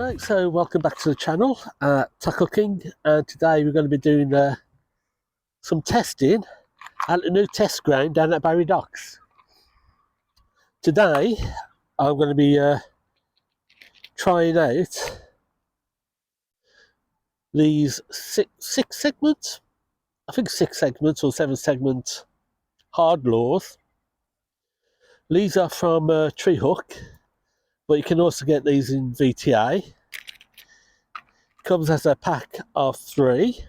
Right, so welcome back to the channel, Trehook, and today we're going to be doing some testing at a new test ground down at Barry Docks. Today I'm going to be trying out these six segments, I think 6 segments or 7 segment hard lures. These are from Trehook, but you can also get these in VTA. Comes as a pack of 3.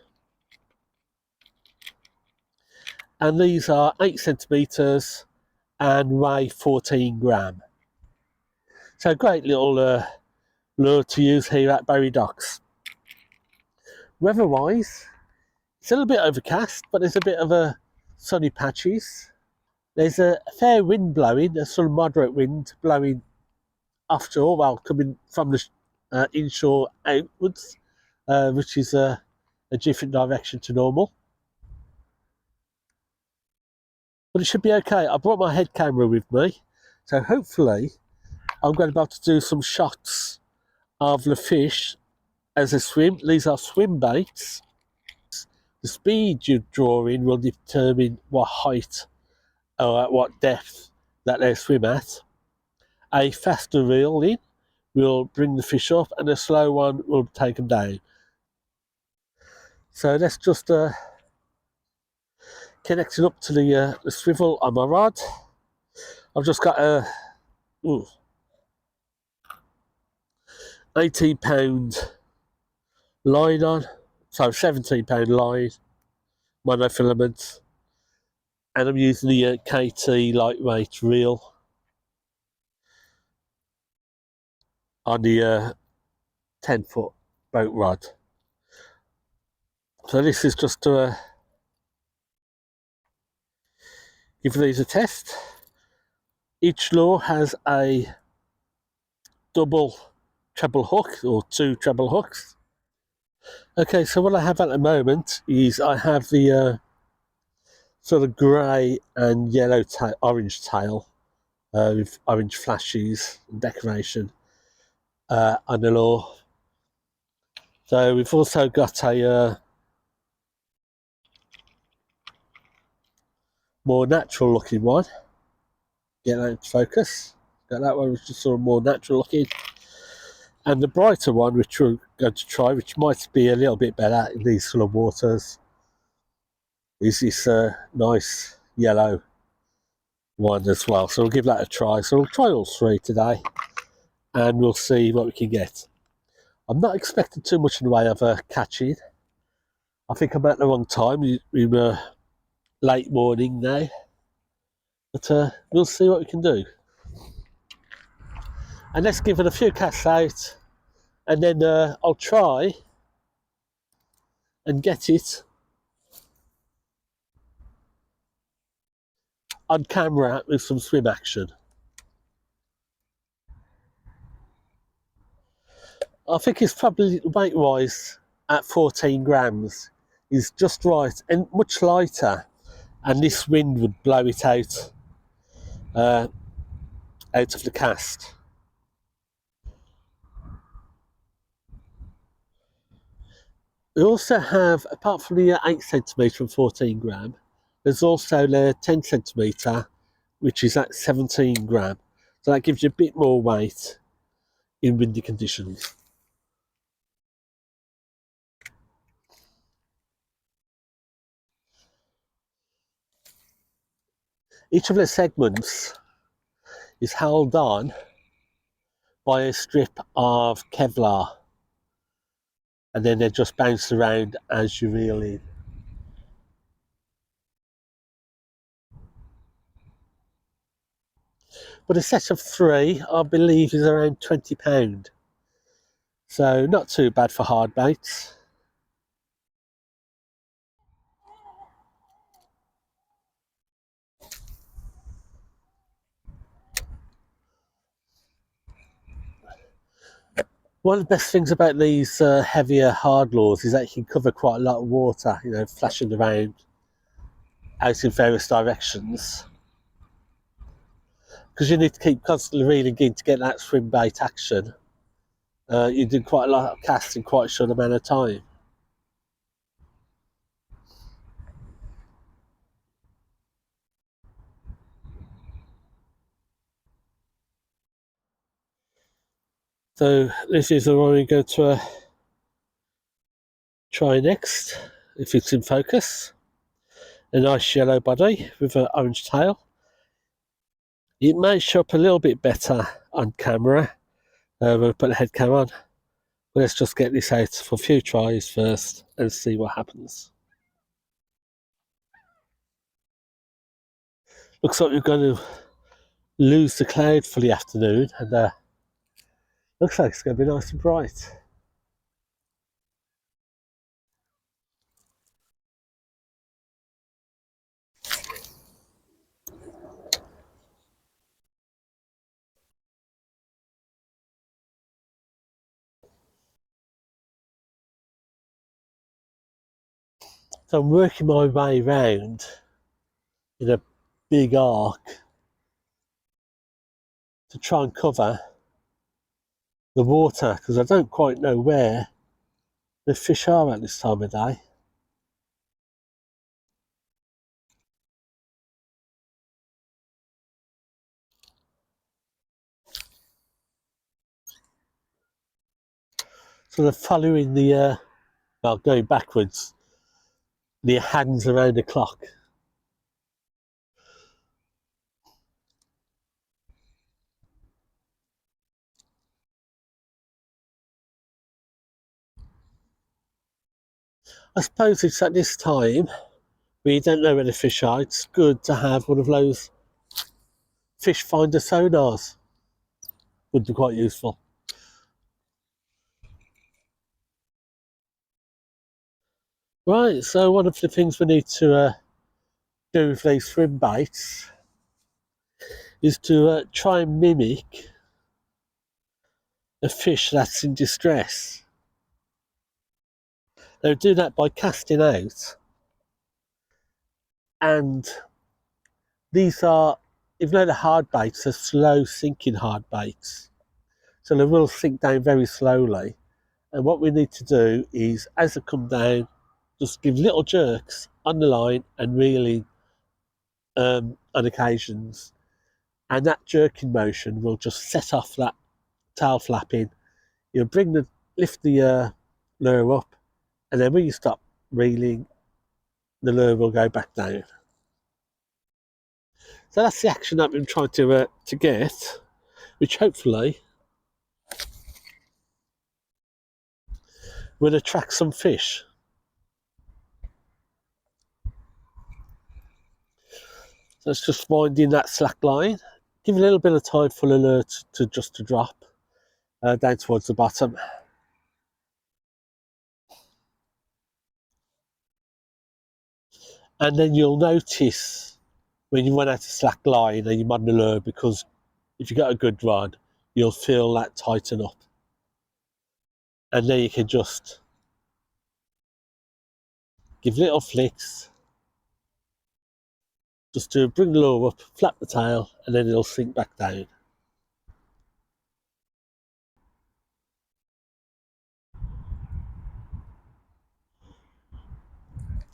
And these are 8 centimeters and weigh 14 gram. So great little lure to use here at Barry Docks. Weather-wise, it's a little bit overcast, but there's a bit of a sunny patches. There's a fair wind blowing, a sort of moderate wind blowing offshore, well, coming from the inshore outwards, which is a different direction to normal. But it should be okay. I brought my head camera with me, so hopefully I'm going to be able to do some shots of the fish as they swim. These are swim baits. The speed you draw in will determine what height or at what depth that they swim at. A faster reel in will bring the fish up, and a slow one will take them down. So let's just connect it up to the swivel on my rod. I've just got a 18-pound line on, so 17-pound line, monofilament, and I'm using the KT lightweight reel on the 10-foot boat rod. So this is just to give these a test. Each lure has a double treble hook, or 2 treble hooks. Okay, so what I have at the moment is I have the sort of grey and yellow orange tail with orange flashes and decoration on the lure. So we've also got a more natural looking one. Get that into focus. Got that one, which is sort of more natural looking. And the brighter one, which we're going to try, which might be a little bit better in these sort of waters, is this nice yellow one as well. So we'll give that a try. So we'll try all 3 today, and we'll see what we can get. I'm not expecting too much in the way of catching. I think I'm at the wrong time. We're late morning now, but we'll see what we can do. And let's give it a few casts out, and then I'll try and get it on camera with some swim action. I think it's probably weight wise at 14 grams is just right, and much lighter, and this wind would blow it out of the cast. We also have, apart from the 8 centimetre and 14 gram, there's also the 10 centimetre, which is at 17 gram. So that gives you a bit more weight in windy conditions. Each of the segments is held on by a strip of kevlar, and then they're just bounced around as you reel in. But a set of 3, I believe, is around £20. So not too bad for hard baits. One of the best things about these heavier hard lures is that you can cover quite a lot of water, you know, flashing around out in various directions, because you need to keep constantly reeling in to get that swim bait action. You did quite a lot of casts in quite a short amount of time. So this is the one we go to try next, if it's in focus. A nice yellow body with an orange tail. It may show up a little bit better on camera when I put the head cam on. But let's just get this out for a few tries first and see what happens. Looks like we're going to lose the cloud for the afternoon, and looks like it's going to be nice and bright. So I'm working my way round in a big arc to try and cover the water, because I don't quite know where the fish are at this time of day. So they're following the, well, going backwards, the hands around the clock. I suppose it's at this time where you don't know where the fish are. It's good to have one of those fish finder sonars. Would be quite useful. Right, so one of the things we need to do with these swim baits is to try and mimic a fish that's in distress. They do that by casting out, and these are, even though they're hard baits, they're slow sinking hard baits. So they will sink down very slowly. And what we need to do is, as they come down, just give little jerks on the line and reeling on occasions. And that jerking motion will just set off that tail flapping. You'll lift the lure up, and then when you stop reeling, the lure will go back down. So that's the action I've been trying to get, which hopefully will attract some fish. So it's just winding that slack line, give a little bit of time for the lure to drop down towards the bottom. And then you'll notice when you run out of slack line and you're on the lure, because if you got a good run, you'll feel that tighten up. And then you can just give little flicks just to bring the lure up, flap the tail, and then it'll sink back down.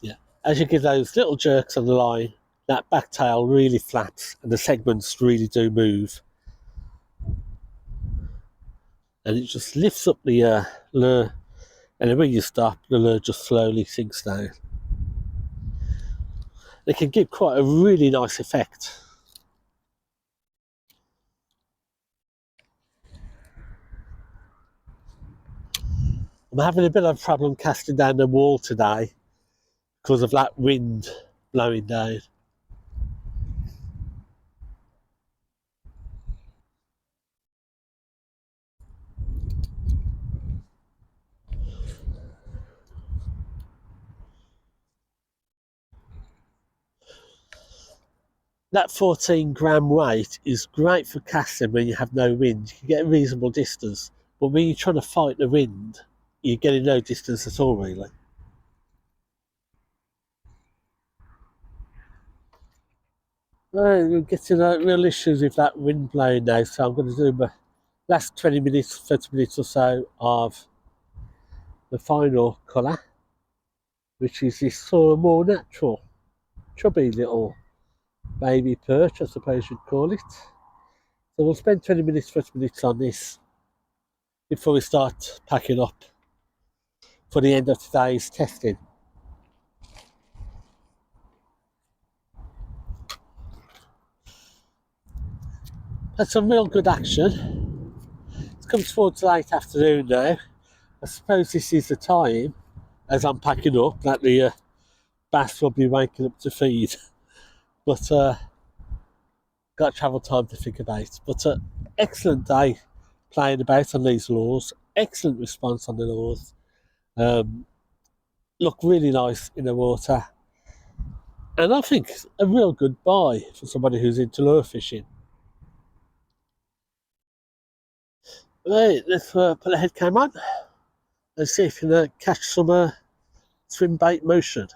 Yeah, as you give those little jerks on the line, that back tail really flaps and the segments really do move. And it just lifts up the lure, and then when you stop, the lure just slowly sinks down. It can give quite a really nice effect. I'm having a bit of a problem casting down the wall today because of that wind blowing down. That 14-gram weight is great for casting when you have no wind. You can get a reasonable distance, but when you're trying to fight the wind, you're getting no distance at all, really. We're getting real issues with that wind blowing now, so I'm going to do last 20 minutes, 30 minutes or so of the final colour, which is this sort of more natural, chubby little baby perch, I suppose you'd call it. So we'll spend 20 minutes, 30 minutes on this before we start packing up for the end of today's testing. Had some real good action. It's come towards the late afternoon now. I suppose this is the time, as I'm packing up, that the bass will be waking up to feed. But got travel time to think about. But excellent day playing about on these lures. Excellent response on the lures. Look really nice in the water. And I think a real good buy for somebody who's into lure fishing. Right, let's put the head cam on. Let's see if we can catch some swim bait motion.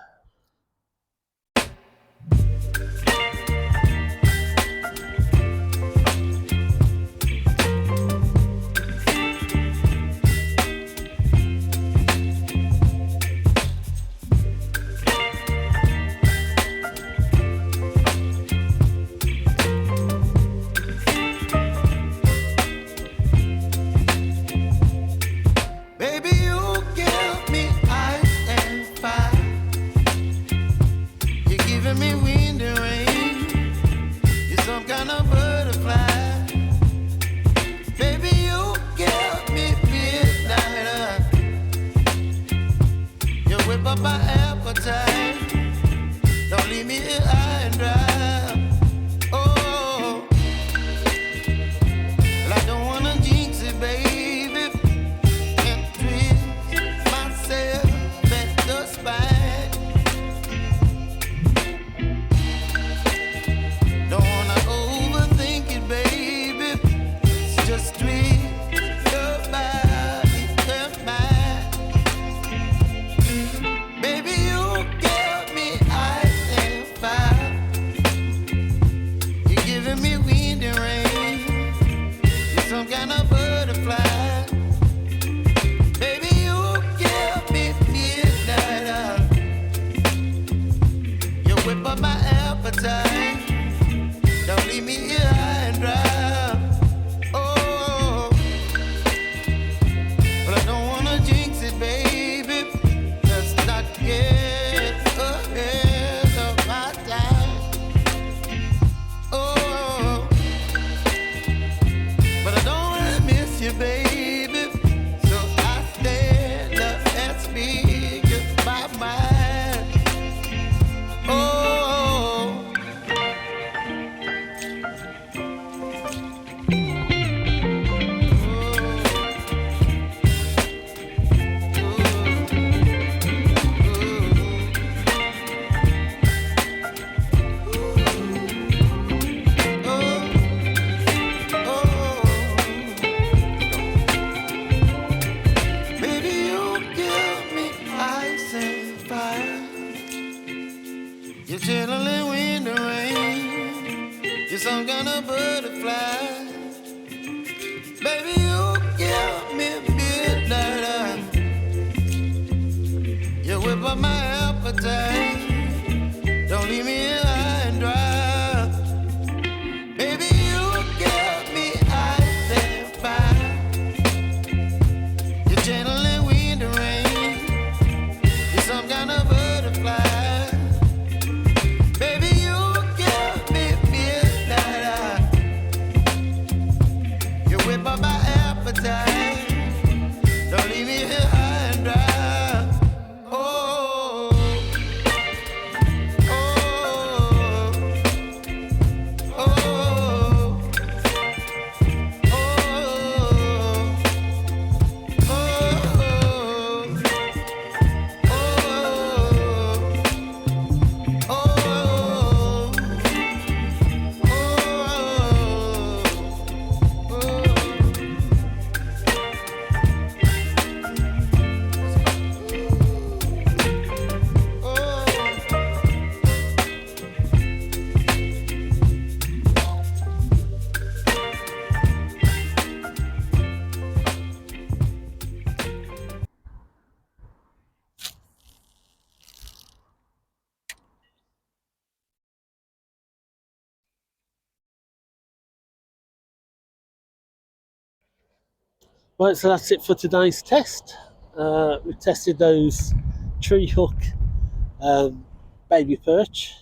Right, so that's it for today's test. We've tested those Trehook baby perch,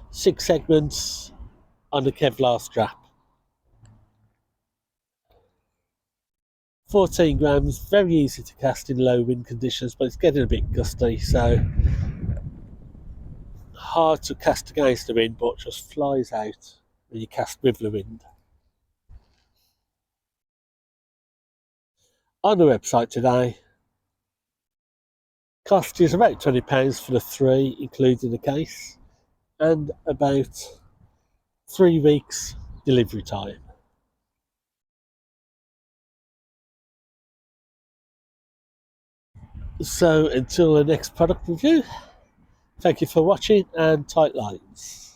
6 segments on a kevlar strap. 14 grams, very easy to cast in low wind conditions, but it's getting a bit gusty, so hard to cast against the wind, but just flies out when you cast with the wind. On the website today, cost is about £20 for the 3, including the case, and about 3 weeks delivery time. So until the next product review, thank you for watching and tight lines.